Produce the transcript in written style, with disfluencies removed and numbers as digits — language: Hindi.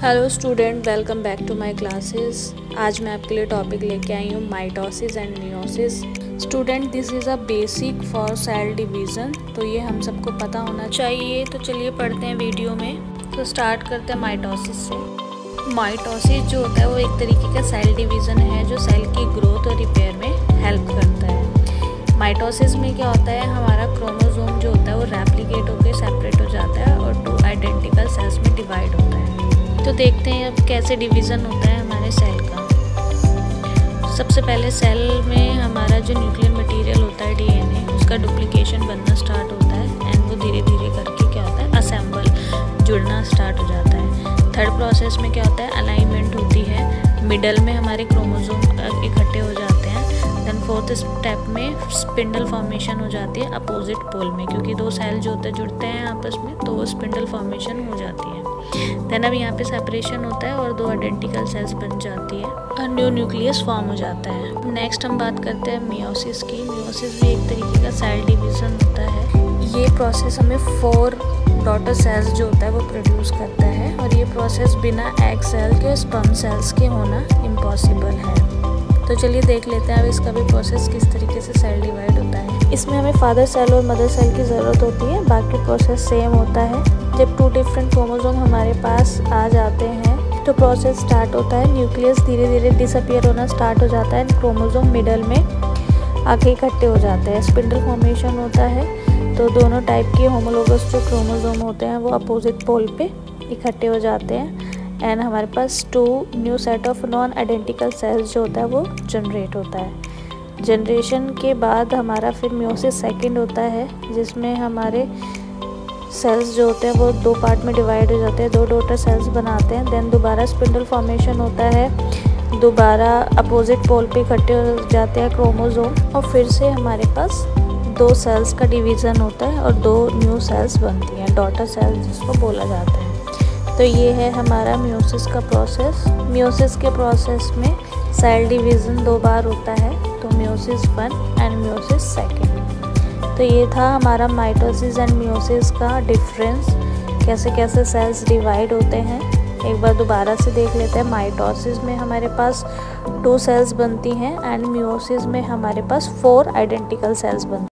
Hello student, welcome back to my classes. आज मैं आपके लिए टॉपिक लेके आई हूँ mitosis and meiosis. Student, this is a basic for cell division, तो ये हम सबको पता होना चाहिए। तो चलिए पढ़ते हैं वीडियो में। तो स्टार्ट करते हैं माइटोसिस से। माइटोसिस जो होता है वो एक तरीके का सेल डिवीज़न है जो सेल की ग्रोथ और रिपेयर में हेल्प करता है। माइटोसिस में क्या होता है, हमारा क्रोमोसोम जो होता है वो रेप्लिकेट होकर सेपरेट हो जाता है और 2 आइडेंटिकल सेल्स में डिवाइड होता है। तो देखते हैं अब कैसे डिवीज़न होता है हमारे सेल का। सबसे पहले सेल में हमारा जो न्यूक्लियर मटेरियल होता है डीएनए, उसका डुप्लीकेशन बनना स्टार्ट होता है एंड वो धीरे धीरे करके क्या होता है, असेंबल जुड़ना स्टार्ट हो जाता है। थर्ड प्रोसेस में क्या होता है, अलाइनमेंट होती है। मिडल में हमारे क्रोमोसोम इकट्ठे हो जाते हैं। देन फोर्थ स्टेप में स्पिंडल फॉर्मेशन हो जाती है अपोजिट पोल में, क्योंकि 2 सेल जो होते हैं जुड़ते हैं आपस में, तो वो स्पिंडल फॉर्मेशन हो जाती है। देन अब यहाँ पे सेपरेशन होता है और 2 आइडेंटिकल सेल्स बन जाती है और न्यू न्यूक्लियस फॉर्म हो जाता है। नेक्स्ट हम बात करते हैं मियोसिस की। मियोसिस भी एक तरीके का सेल डिवीज़न होता है। ये प्रोसेस हमें 4 डॉटर सेल्स जो होता है वो प्रोड्यूस करता है और ये प्रोसेस बिना एग सेल के, स्पर्म सेल्स के होना इम्पॉसिबल है। तो चलिए देख लेते हैं अब इसका भी प्रोसेस किस तरीके से सेल डिवाइड होता है। इसमें हमें फादर सेल और मदर सेल की ज़रूरत होती है, बाकी प्रोसेस सेम होता है। जब 2 डिफरेंट क्रोमोसोम हमारे पास आ जाते हैं तो प्रोसेस स्टार्ट होता है। न्यूक्लियस धीरे धीरे डिसअपियर होना स्टार्ट हो जाता है। क्रोमोसोम मिडल में आके इकट्ठे हो जाते हैं। स्पिंडल फॉर्मेशन होता है, तो दोनों टाइप के होमोलोगस जो क्रोमोसोम होते हैं वो अपोजिट पोल पे इकट्ठे हो जाते हैं एंड हमारे पास 2 new set of non identical sales जो होता है वो जनरेट होता है। जनरेशन के बाद हमारा फिर मियोसिस सेकंड होता है, जिसमें हमारे सेल्स जो होते हैं वो 2 पार्ट में डिवाइड हो जाते हैं, 2 डॉटर सेल्स बनाते हैं। देन दोबारा स्पिंडल फॉर्मेशन होता है, दोबारा अपोजिट पोल पे इकट्ठे हो जाते हैं क्रोमोसोम और फिर से हमारे पास 2 सेल्स का डिवीज़न होता है और 2 न्यू सेल्स बनती हैं, डॉटर सेल्स जिसको बोला जाता है। तो ये है हमारा मियोसिस का प्रोसेस। मियोसिस के प्रोसेस में सेल डिवीज़न 2 बार होता है, तो मियोसिस 1 एंड मियोसिस सेकंड। तो ये था हमारा माइटोसिस एंड मियोसिस का डिफरेंस, कैसे कैसे सेल्स डिवाइड होते हैं। एक बार दोबारा से देख लेते हैं। माइटोसिस में हमारे पास 2 सेल्स बनती हैं एंड मियोसिस में हमारे पास 4 आइडेंटिकल सेल्स बनती हैं।